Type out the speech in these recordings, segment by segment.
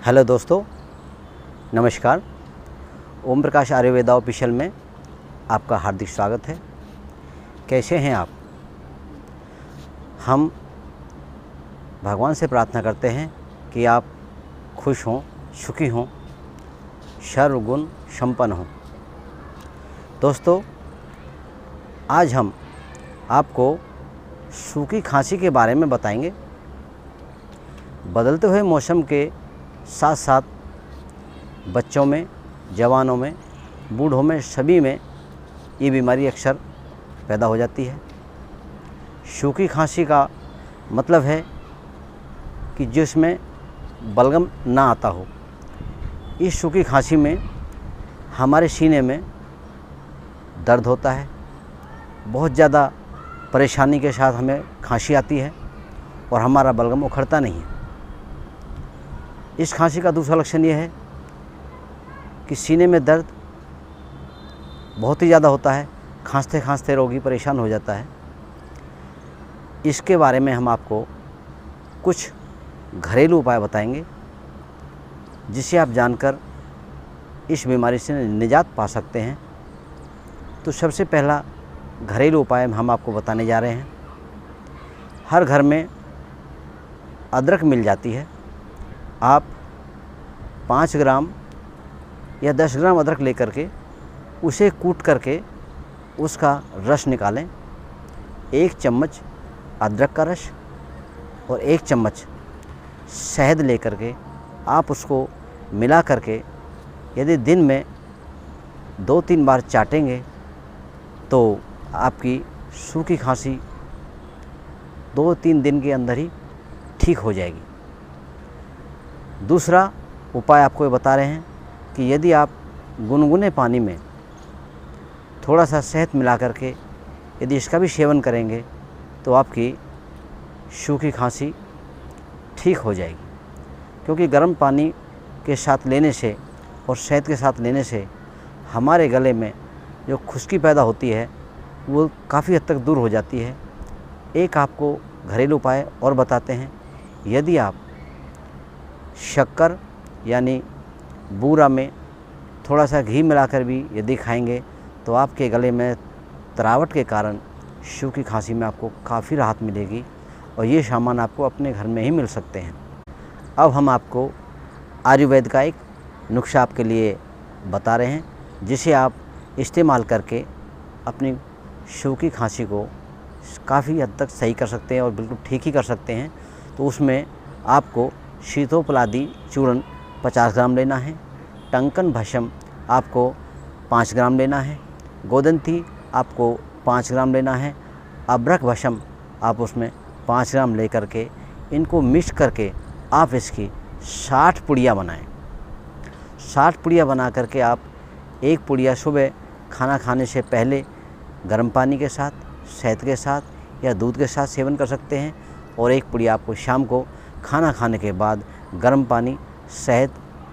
Hello दोस्तों, नमस्कार। Om Prakash Ayurveda official में आपका हार्दिक स्वागत है। कैसे हैं आप? हम भगवान से प्रार्थना करते हैं कि आप खुश हों, सुखी हों, सर्वगुण संपन्न हों। दोस्तों, आज हम आपको सूखी खांसी के बारे में बताएंगे। बदलते हुए मौसम के साथ साथ बच्चों में, जवानों में, बूढ़ों में, सभी में ये बीमारी अक्सर पैदा हो जाती है। सूखी खांसी का मतलब है कि जिसमें बलगम ना आता हो। इस सूखी खांसी में हमारे सीने में दर्द होता है, बहुत ज़्यादा परेशानी के साथ हमें खांसी आती है और हमारा बलगम उखड़ता नहीं है। इस खांसी का दूसरा लक्षण यह है कि सीने में दर्द बहुत ही ज़्यादा होता है, खांसते खांसते रोगी परेशान हो जाता है। इसके बारे में हम आपको कुछ घरेलू उपाय बताएंगे जिसे आप जानकर इस बीमारी से निजात पा सकते हैं। तो सबसे पहला घरेलू उपाय हम आपको बताने जा रहे हैं। हर घर में अदरक मिल जाती है। आप 5 ग्राम या 10 ग्राम अदरक लेकर के उसे कूट करके उसका रस निकालें। 1 चम्मच अदरक का रस और 1 चम्मच शहद लेकर के आप उसको मिला करके यदि दिन में 2-3 बार चाटेंगे तो आपकी सूखी खांसी 2-3 दिन के अंदर ही ठीक हो जाएगी। दूसरा उपाय आपको ये बता रहे हैं कि यदि आप गुनगुने पानी में थोड़ा सा शहद मिला करके यदि इसका भी सेवन करेंगे तो आपकी सूखी खांसी ठीक हो जाएगी। क्योंकि गर्म पानी के साथ लेने से और शहद के साथ लेने से हमारे गले में जो खुश्की पैदा होती है वो काफ़ी हद तक दूर हो जाती है। एक आपको घरेलू उपाय और बताते हैं। यदि आप शक्कर यानी बूरा में थोड़ा सा घी मिलाकर भी यदि खाएंगे तो आपके गले में तरावट के कारण सूखी खांसी में आपको काफ़ी राहत मिलेगी और ये सामान आपको अपने घर में ही मिल सकते हैं। अब हम आपको आयुर्वेद का एक नुस्खा आपके लिए बता रहे हैं जिसे आप इस्तेमाल करके अपनी सूखी खांसी को काफ़ी हद तक सही कर सकते हैं और बिल्कुल ठीक ही कर सकते हैं। तो उसमें आपको शीतोपलादी चूर्ण 50 ग्राम लेना है, टंकन भस्म आपको 5 ग्राम लेना है, गोदंती आपको 5 ग्राम लेना है, अबरक भस्म आप उसमें 5 ग्राम ले करके इनको मिक्स करके आप इसकी 60 पुड़िया बनाएं। 60 पुड़िया बना करके आप एक पुड़िया सुबह खाना खाने से पहले गर्म पानी के साथ, शहद के साथ या दूध के साथ सेवन कर सकते हैं और एक पुड़िया आपको शाम को खाना खाने के बाद गर्म पानी, शहद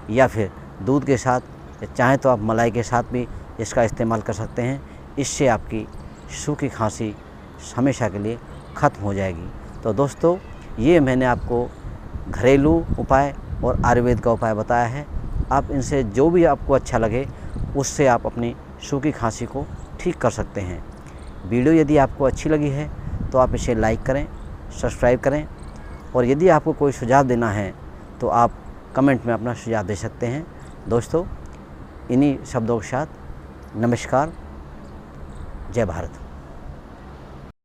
या फिर दूध के साथ या चाहे तो आप मलाई के साथ भी इसका इस्तेमाल कर सकते हैं। इससे आपकी सूखी खांसी हमेशा के लिए ख़त्म हो जाएगी। तो दोस्तों, ये मैंने आपको घरेलू उपाय और आयुर्वेद का उपाय बताया है। आप इनसे जो भी आपको अच्छा लगे उससे आप अपनी सूखी खांसी को ठीक कर सकते हैं। वीडियो यदि आपको अच्छी लगी है तो आप इसे लाइक करें, सब्सक्राइब करें और यदि आपको कोई सुझाव देना है तो आप कमेंट में अपना सुझाव दे सकते हैं। दोस्तों, इन्हीं शब्दों के साथ नमस्कार, जय भारत।